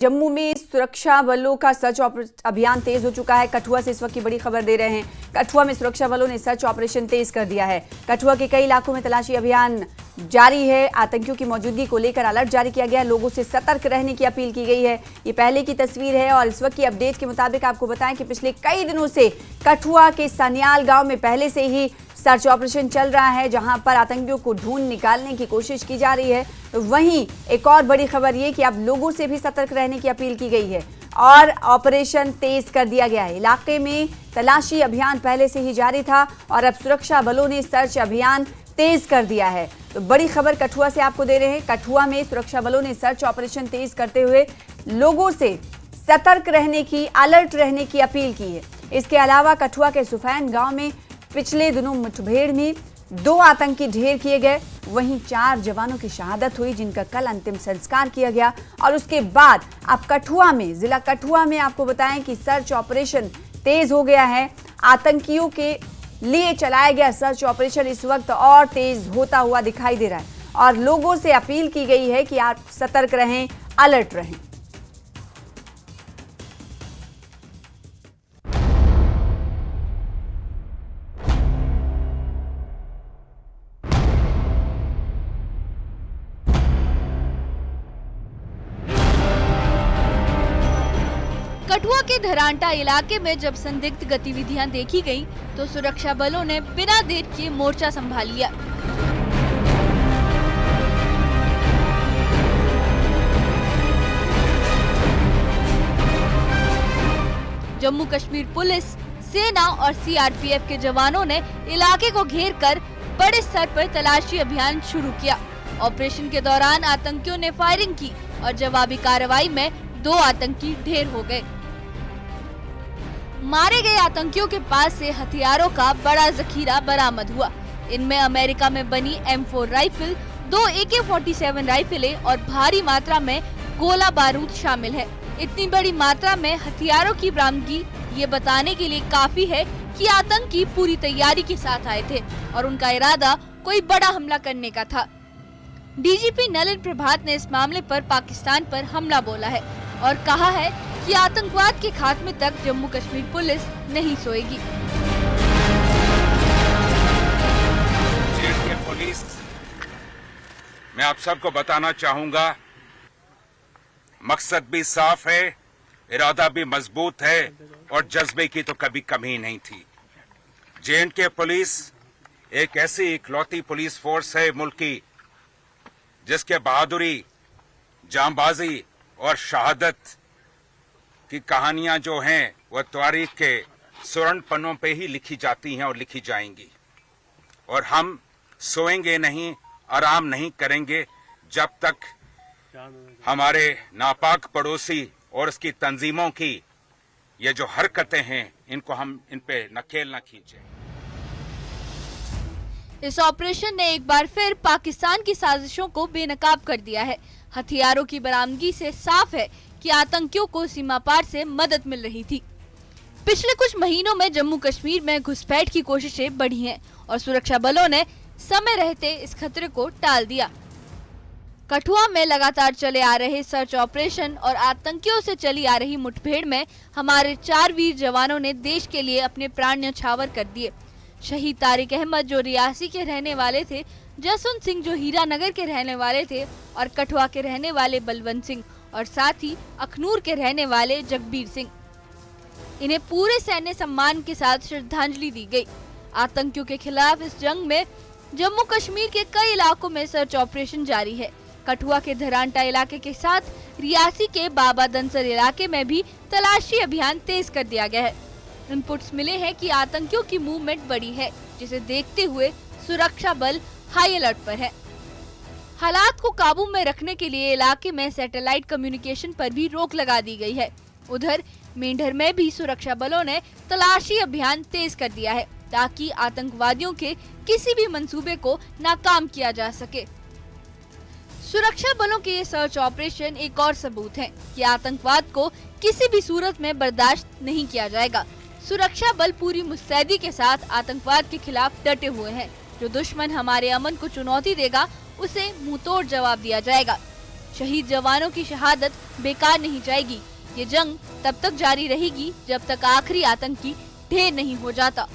जम्मू में सुरक्षा बलों का सर्च अभियान तेज हो चुका है। कठुआ से इस वक्त की बड़ी खबर दे रहे हैं। कठुआ में सुरक्षा बलों ने सर्च ऑपरेशन तेज कर दिया है। कठुआ के कई इलाकों में तलाशी अभियान जारी है। आतंकियों की मौजूदगी को लेकर अलर्ट जारी किया गया। लोगों से सतर्क रहने की अपील की गई है। ये पहले की तस्वीर है और इस वक्त की अपडेट के मुताबिक आपको बताएं कि पिछले कई दिनों से कठुआ के सनियाल गांव में पहले से ही सर्च ऑपरेशन चल रहा है, जहां पर आतंकियों को ढूंढ निकालने की कोशिश की जा रही है। वहीं एक और बड़ी खबर ये कि अब लोगों से भी सतर्क रहने की अपील की गई है और ऑपरेशन तेज कर दिया गया है। इलाके में तलाशी अभियान पहले से ही जारी था और अब सुरक्षा बलों ने सर्च अभियान तेज कर दिया है। तो बड़ी खबर कठुआ से आपको दे रहे हैं। कठुआ में सुरक्षा बलों ने सर्च ऑपरेशन तेज करते हुए लोगों से सतर्क रहने की, अलर्ट रहने की अपील की है। इसके अलावा कठुआ के सुफैन गांव में पिछले दिनों मुठभेड़ में 2 आतंकी ढेर किए गए। वहीं 4 जवानों की शहादत हुई, जिनका कल अंतिम संस्कार किया गया। और उसके बाद अब कठुआ में, जिला कठुआ में आपको बताएं कि सर्च ऑपरेशन तेज हो गया है। आतंकियों के लिए चलाया गया सर्च ऑपरेशन इस वक्त और तेज होता हुआ दिखाई दे रहा है और लोगों से अपील की गई है कि आप सतर्क रहें, अलर्ट रहें। कठुआ के धरांटा इलाके में जब संदिग्ध गतिविधियां देखी गईं, तो सुरक्षा बलों ने बिना देर किए मोर्चा संभाल लिया। जम्मू कश्मीर पुलिस, सेना और सीआरपीएफ के जवानों ने इलाके को घेर कर बड़े स्तर पर तलाशी अभियान शुरू किया। ऑपरेशन के दौरान आतंकियों ने फायरिंग की और जवाबी कार्रवाई में 2 आतंकी ढेर हो गए। मारे गए आतंकियों के पास से हथियारों का बड़ा जखीरा बरामद हुआ। इनमें अमेरिका में बनी M4 राइफल, 2 AK-47 राइफलें और भारी मात्रा में गोला बारूद शामिल है। इतनी बड़ी मात्रा में हथियारों की बरामदगी ये बताने के लिए काफी है कि आतंकी पूरी तैयारी के साथ आए थे और उनका इरादा कोई बड़ा हमला करने का था। डीजीपी नलिन प्रभात ने इस मामले पर पाकिस्तान पर हमला बोला है और कहा है कि आतंकवाद के खात्मे तक जम्मू कश्मीर पुलिस नहीं सोएगी। जेल के पुलिस, मैं आप सबको बताना चाहूंगा, मकसद भी साफ है, इरादा भी मजबूत है और जज्बे की तो कभी कमी नहीं थी। जे.एंड.के पुलिस एक ऐसी इकलौती पुलिस फोर्स है मुल्क की, जिसके बहादुरी, जांबाजी और शहादत की कहानियां जो हैं वह तारीख के स्वर्ण पन्नों पे ही लिखी जाती हैं और लिखी जाएंगी। और हम सोएंगे नहीं, आराम नहीं करेंगे जब तक हमारे नापाक पड़ोसी और उसकी तंजीमों की ये जो हरकतें हैं, इनको हम इन पे नकेल न खींचें। इस ऑपरेशन ने एक बार फिर पाकिस्तान की साजिशों को बेनकाब कर दिया है। हथियारों की बरामदगी से साफ है कि आतंकियों को सीमा पार से मदद मिल रही थी। पिछले कुछ महीनों में जम्मू कश्मीर में घुसपैठ की कोशिशें बढ़ी हैं और सुरक्षा बलों ने समय रहते इस खतरे को टाल दिया। कठुआ में लगातार चले आ रहे सर्च ऑपरेशन और आतंकियों से चली आ रही मुठभेड़ में हमारे 4 वीर जवानों ने देश के लिए अपने प्राण न्यौछावर कर दिए। शहीद तारिक अहमद जो रियासी के रहने वाले थे, जसवंत सिंह जो हीरानगर के रहने वाले थे और कठुआ के रहने वाले बलवंत सिंह और साथ ही अखनूर के रहने वाले जगबीर सिंह, इन्हें पूरे सैन्य सम्मान के साथ श्रद्धांजलि दी गई। आतंकियों के खिलाफ इस जंग में जम्मू कश्मीर के कई इलाकों में सर्च ऑपरेशन जारी है। कठुआ के धरांटा इलाके के साथ रियासी के बाबा दनसर इलाके में भी तलाशी अभियान तेज कर दिया गया है। इनपुट्स मिले हैं कि आतंकियों की मूवमेंट बड़ी है, जिसे देखते हुए सुरक्षा बल हाई अलर्ट पर है। हालात को काबू में रखने के लिए इलाके में सैटेलाइट कम्युनिकेशन पर भी रोक लगा दी गई है। उधर मेंढर में भी सुरक्षा बलों ने तलाशी अभियान तेज कर दिया है, ताकि आतंकवादियों के किसी भी मंसूबे को नाकाम किया जा सके। सुरक्षा बलों के ये सर्च ऑपरेशन एक और सबूत है कि आतंकवाद को किसी भी सूरत में बर्दाश्त नहीं किया जाएगा। सुरक्षा बल पूरी मुस्तैदी के साथ आतंकवाद के खिलाफ डटे हुए हैं। जो दुश्मन हमारे अमन को चुनौती देगा, उसे मुंहतोड़ जवाब दिया जाएगा। शहीद जवानों की शहादत बेकार नहीं जाएगी। ये जंग तब तक जारी रहेगी जब तक आखिरी आतंकी ढेर नहीं हो जाता।